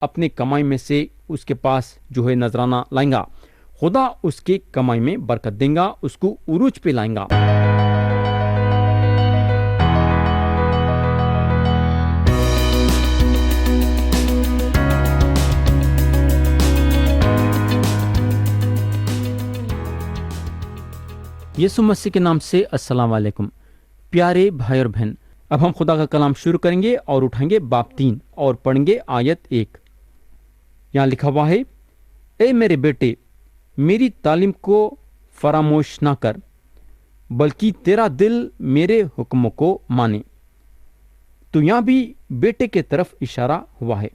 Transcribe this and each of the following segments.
اپنے کمائی میں سے اس کے پاس جو ہے نذرانہ لائیں گا، خدا اس کے کمائی میں برکت دیں گا، اس کو عروج پہ لائیں گا۔ یسوع مسیح کے نام سے السلام علیکم پیارے بھائی اور بہن، اب ہم خدا کا کلام شروع کریں گے اور اٹھائیں گے باب 3 اور پڑھیں گے آیت 1۔ یہاں لکھا ہوا ہے، اے میرے بیٹے، میری تعلیم کو فراموش نہ کر، بلکہ تیرا دل میرے حکموں کو مانے۔ تو یہاں بھی بیٹے کے طرف اشارہ ہوا ہے۔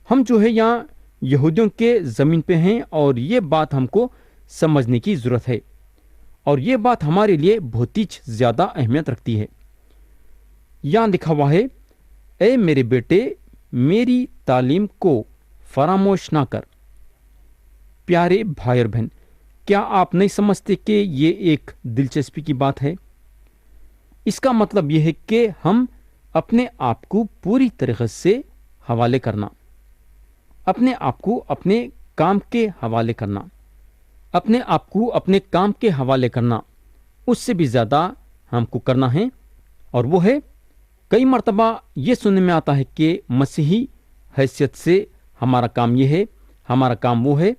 ہم جو ہے یہاں یہودیوں کے زمین پہ ہیں اور یہ بات ہم کو سمجھنے کی ضرورت ہے، اور یہ بات ہمارے لیے بہت ہی زیادہ اہمیت رکھتی ہے۔ یہاں لکھا ہوا ہے، اے میرے بیٹے، میری تعلیم کو فراموش نہ کر۔ پیارے بھائی اور بہن، کیا آپ نہیں سمجھتے کہ یہ ایک دلچسپی کی بات ہے؟ اس کا مطلب یہ ہے کہ ہم اپنے آپ کو پوری طریقے سے حوالے کرنا، اپنے آپ کو اپنے کام کے حوالے کرنا، اپنے آپ کو اپنے کام کے حوالے کرنا، اس سے بھی زیادہ ہم کو کرنا ہے، اور وہ ہے کئی مرتبہ یہ سننے میں آتا ہے کہ مسیحی حیثیت سے ہمارا کام یہ ہے، ہمارا کام وہ ہے،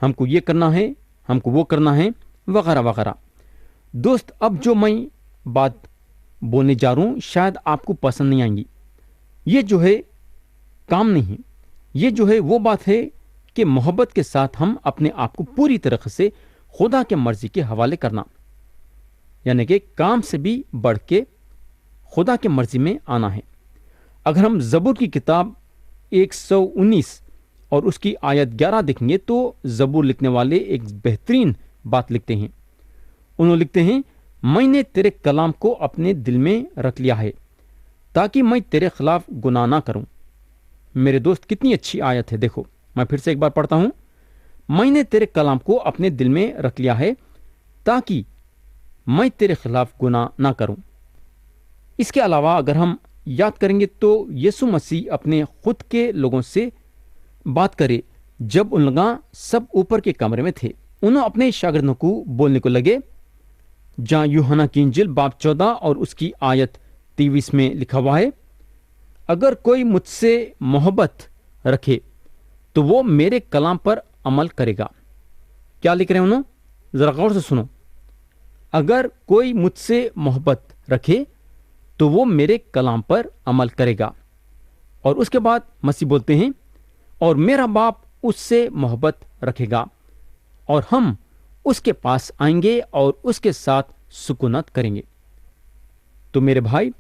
ہم کو یہ کرنا ہے، ہم کو وہ کرنا ہے، وغیرہ وغیرہ۔ دوست، اب جو میں بات بولنے جا رہا ہوں شاید آپ کو پسند نہیں آئیں گی۔ یہ جو ہے کام نہیں، یہ جو ہے وہ بات ہے کہ محبت کے ساتھ ہم اپنے آپ کو پوری طرح سے خدا کے مرضی کے حوالے کرنا، یعنی کہ کام سے بھی بڑھ کے خدا کے مرضی میں آنا ہے۔ اگر ہم زبور کی کتاب 119 اور اس کی آیت 11 دیکھیں گے تو زبور لکھنے والے ایک بہترین بات لکھتے ہیں۔ انہوں لکھتے ہیں، میں نے تیرے کلام کو اپنے دل میں رکھ لیا ہے تاکہ میں تیرے خلاف گناہ نہ کروں۔ میرے دوست، کتنی اچھی آیت ہے، دیکھو میں پھر سے ایک بار پڑھتا ہوں، میں نے تیرے کلام کو اپنے دل میں رکھ لیا ہے تاکہ میں تیرے خلاف گناہ نہ کروں۔ اس کے علاوہ اگر ہم یاد کریں گے تو یسوع مسیح اپنے خود کے لوگوں سے بات کرے جب ان لوگ سب اوپر کے کمرے میں تھے۔ انہوں اپنے شاگردوں کو بولنے کو لگے، جہاں یوحنا کی انجیل باب 14 اور اس کی آیت 23 میں لکھا ہوا ہے، اگر کوئی مجھ سے محبت رکھے تو وہ میرے کلام پر عمل کرے گا۔ کیا لکھ رہے ہیں انہوں؟ ذرا غور سے سنو، اگر کوئی مجھ سے محبت رکھے تو وہ میرے کلام پر عمل کرے گا۔ اور اس کے بعد مسیح بولتے ہیں، اور میرا باپ اس سے محبت رکھے گا اور ہم اس کے پاس آئیں گے اور اس کے ساتھ سکونت کریں گے۔ تو میرے بھائی،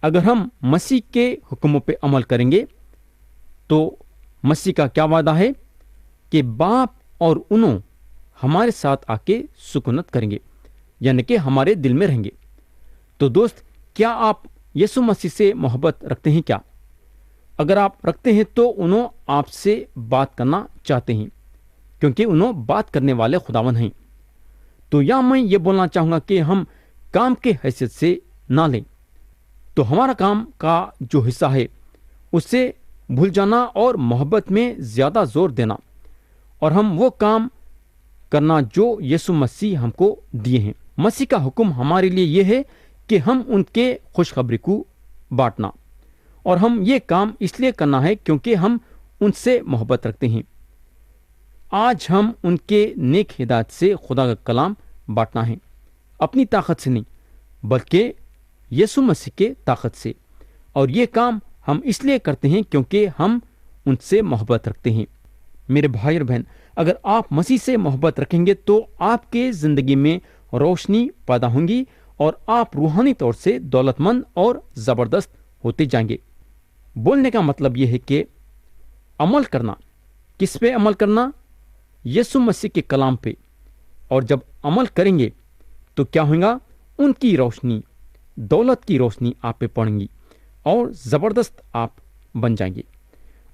اگر ہم مسیح کے حکموں پہ عمل کریں گے تو مسیح کا کیا وعدہ ہے کہ باپ اور انہوں ہمارے ساتھ آ کے سکونت کریں گے، یعنی کہ ہمارے دل میں رہیں گے۔ تو دوست، کیا آپ یسوع مسیح سے محبت رکھتے ہیں کیا؟ اگر آپ رکھتے ہیں تو انہوں آپ سے بات کرنا چاہتے ہیں، کیونکہ انہوں بات کرنے والے خداوند ہیں۔ تو یا میں یہ بولنا چاہوں گا کہ ہم کام کے حیثیت سے نہ لیں، تو ہمارا کام کا جو حصہ ہے اس سے بھول جانا اور محبت میں زیادہ زور دینا، اور ہم وہ کام کرنا جو یسوع مسیح ہم کو دیے ہیں۔ مسیح کا حکم ہمارے لیے یہ ہے کہ ہم ان کے خوشخبری کو بانٹنا، اور ہم یہ کام اس لیے کرنا ہے کیونکہ ہم ان سے محبت رکھتے ہیں۔ آج ہم ان کے نیک ہدایت سے خدا کا کلام بانٹنا ہے، اپنی طاقت سے نہیں بلکہ یسوع مسیح کے طاقت سے، اور یہ کام ہم اس لیے کرتے ہیں کیونکہ ہم ان سے محبت رکھتے ہیں۔ میرے بھائی اور بہن، اگر آپ مسیح سے محبت رکھیں گے تو آپ کے زندگی میں روشنی پیدا ہوں گی اور آپ روحانی طور سے دولت مند اور زبردست ہوتے جائیں گے۔ بولنے کا مطلب یہ ہے کہ عمل کرنا، کس پہ عمل کرنا؟ یسوع مسیح کے کلام پہ، اور جب عمل کریں گے تو کیا ہوگا؟ ان کی روشنی، دولت کی روشنی آپ پہ پڑیں گی اور زبردست آپ بن جائیں گے۔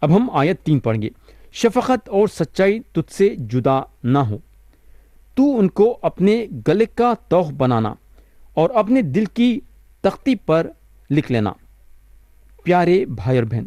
اب ہم آیت 3 پڑھیں گے، شفقت اور سچائی تجھ سے جدا نہ ہو، تو ان کو اپنے گلے کا توغ بنانا اور اپنے دل کی تختی پر لکھ لینا۔ پیارے بھائی اور بہن،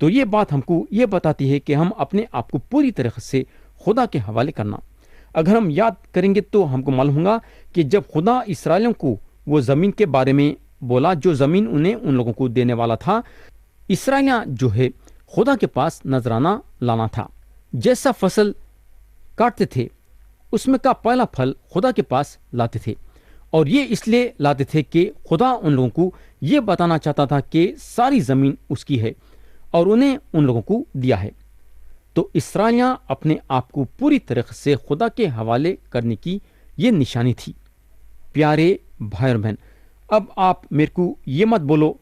تو یہ بات ہم کو یہ بتاتی ہے کہ ہم اپنے آپ کو پوری طریقے سے خدا کے حوالے کرنا. اگر ہم یاد کریں گے تو ہم کو معلوم ہوگا کہ جب خدا اسرائیلیوں کو وہ زمین کے بارے میں بولا جو زمین انہیں ان لوگوں کو دینے والا تھا، اسرائیلیاں جو ہے خدا کے پاس نذرانہ لانا تھا. جیسا فصل کاٹتے تھے اس میں کا پہلا پھل خدا کے پاس لاتے تھے، اور یہ اس لیے لاتے تھے کہ خدا ان لوگوں کو یہ بتانا چاہتا تھا کہ ساری زمین اس کی ہے اور انہیں ان لوگوں کو دیا ہے. تو اسرائیلیاں اپنے آپ کو پوری طریقے سے خدا کے حوالے کرنے کی یہ نشانی تھی. پیارے بھائی اور بہن، اب آپ میرے کو یہ مت بولو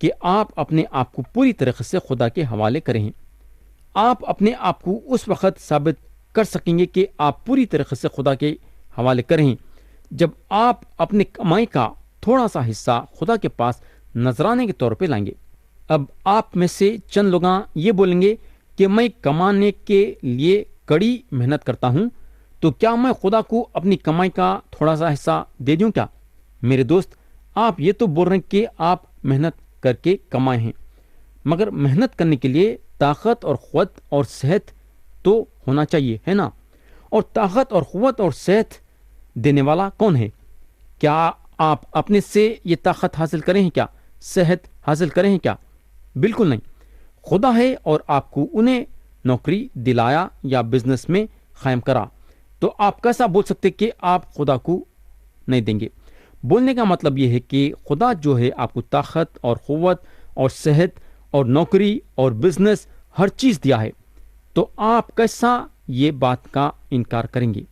کہ آپ اپنے آپ کو پوری طریقے سے خدا کے حوالے کریں. آپ اپنے آپ کو اس وقت ثابت کر سکیں گے کہ آپ پوری طریقے سے خدا کے حوالے کریں جب آپ اپنے کمائی کا تھوڑا سا حصہ خدا کے پاس نذرانے کے طور پہ لائیں گے. اب آپ میں سے چند لوگ یہ بولیں گے کہ میں کمانے کے لیے کڑی محنت کرتا ہوں، تو کیا میں خدا کو اپنی کمائی کا تھوڑا سا حصہ دے دوں کیا؟ میرے دوست، آپ یہ تو بول رہے ہیں کہ آپ محنت کر کے کمائے ہیں، مگر محنت کرنے کے لیے طاقت اور قوت اور صحت تو ہونا چاہیے، ہے نا؟ اور طاقت اور قوت اور صحت دینے والا کون ہے؟ کیا آپ اپنے سے یہ طاقت حاصل کریں ہیں کیا؟ صحت حاصل کریں ہیں کیا؟ بالکل نہیں. خدا ہے اور آپ کو انہیں نوکری دلایا یا بزنس میں قائم کرا. تو آپ کیسا بول سکتے کہ آپ خدا کو نہیں دیں گے؟ بولنے کا مطلب یہ ہے کہ خدا جو ہے آپ کو طاقت اور قوت اور صحت اور نوکری اور بزنس ہر چیز دیا ہے، تو آپ کیسا یہ بات کا انکار کریں گے؟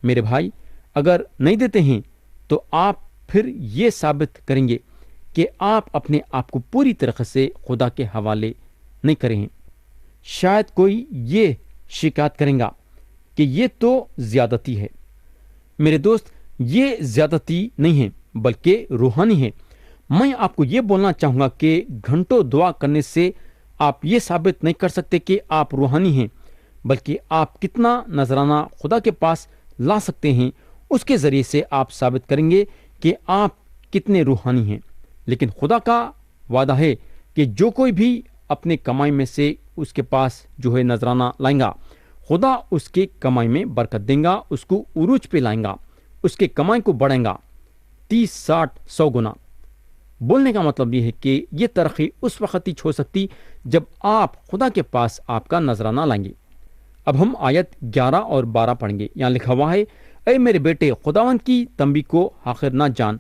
میرے بھائی، اگر نہیں دیتے ہیں تو آپ پھر یہ ثابت کریں گے کہ آپ اپنے آپ کو پوری طریقے سے خدا کے حوالے نہیں کریں ہیں. شاید کوئی یہ شکایت کریں گا کہ یہ تو زیادتی ہے. میرے دوست، یہ زیادتی نہیں ہے بلکہ روحانی ہے. میں آپ کو یہ بولنا چاہوں گا کہ گھنٹوں دعا کرنے سے آپ یہ ثابت نہیں کر سکتے کہ آپ روحانی ہیں، بلکہ آپ کتنا نذرانہ خدا کے پاس لا سکتے ہیں، اس کے ذریعے سے آپ ثابت کریں گے کہ آپ کتنے روحانی ہیں. لیکن خدا کا وعدہ ہے کہ جو کوئی بھی اپنے کمائی میں سے اس کے پاس جو ہے نذرانہ لائیں گا، خدا اس کے کمائی میں برکت دیں گا، اس کو عروج پہ لائیں گا، اس کے کمائی کو بڑھیں گا 30 60 100 گنا. بولنے کا مطلب یہ ہے کہ یہ ترقی اس وقت ہی ہو سکتی جب آپ خدا کے پاس آپ کا نذرانہ لائیں گے. اب ہم آیت 11 اور 12 پڑھیں گے. یہاں لکھا ہوا ہے، اے میرے بیٹے، خداوند کی تنبیہ کو حقیر نہ جان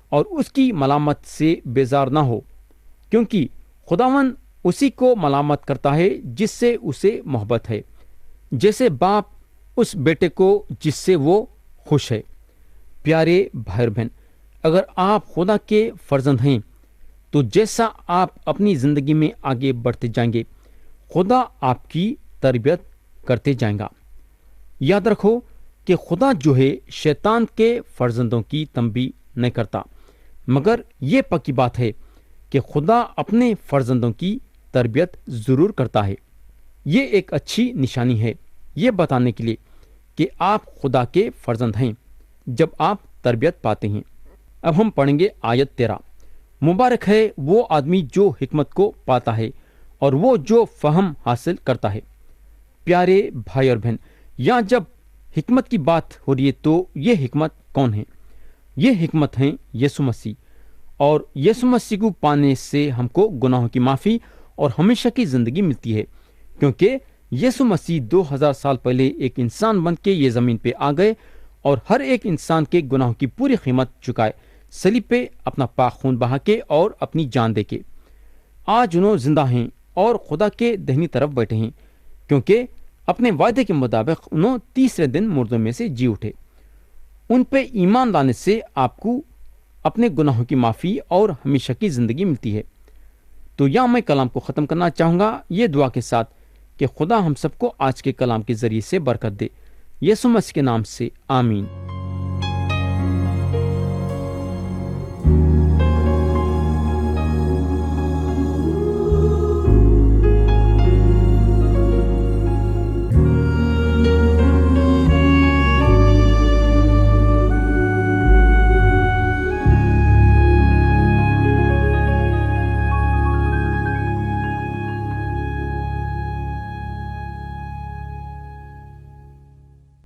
اور اس کی ملامت سے بیزار نہ ہو، کیونکہ خداوند اسی کو ملامت کرتا ہے جس سے اسے محبت ہے، جیسے باپ اس بیٹے کو جس سے وہ خوش ہے. پیارے بھائی بہن، اگر آپ خدا کے فرزند ہیں تو جیسا آپ اپنی زندگی میں آگے بڑھتے جائیں گے، خدا آپ کی تربیت کرتے جائیں گا. یاد رکھو کہ خدا جو ہے شیطان کے فرزندوں کی تنبیہ نہیں کرتا، مگر یہ پکی بات ہے کہ خدا اپنے فرزندوں کی تربیت ضرور کرتا ہے. یہ ایک اچھی نشانی ہے یہ بتانے کے لیے کہ آپ خدا کے فرزند ہیں جب آپ تربیت پاتے ہیں. اب ہم پڑھیں گے آیت 13. مبارک ہے وہ آدمی جو حکمت کو پاتا ہے اور وہ جو فہم حاصل کرتا ہے. پیارے بھائی اور بہن، یہاں جب حکمت کی بات ہو رہی ہے تو یہ حکمت کون ہے؟ یہ حکمت ہیں یسوع مسیح. اور یسوع مسیح کو پانے سے ہم کو گناہوں کی معافی اور ہمیشہ کی زندگی ملتی ہے، کیونکہ یسوع مسیح 2000 سال پہلے ایک انسان بن کے یہ زمین پہ آ گئے اور ہر ایک انسان کے گناہوں کی پوری قیمت چکائے، صلیب پہ اپنا پاک خون بہا کے اور اپنی جان دے کے. آج انہوں زندہ ہیں اور خدا کے دہنی طرف بیٹھے ہیں، کیونکہ اپنے وعدے کے مطابق انہوں تیسرے دن مردوں میں سے جی اٹھے. ان پہ ایمان لانے سے آپ کو اپنے گناہوں کی معافی اور ہمیشہ کی زندگی ملتی ہے. تو یہاں میں کلام کو ختم کرنا چاہوں گا یہ دعا کے ساتھ کہ خدا ہم سب کو آج کے کلام کے ذریعے سے برکت دے. یسوع مسیح کے نام سے آمین.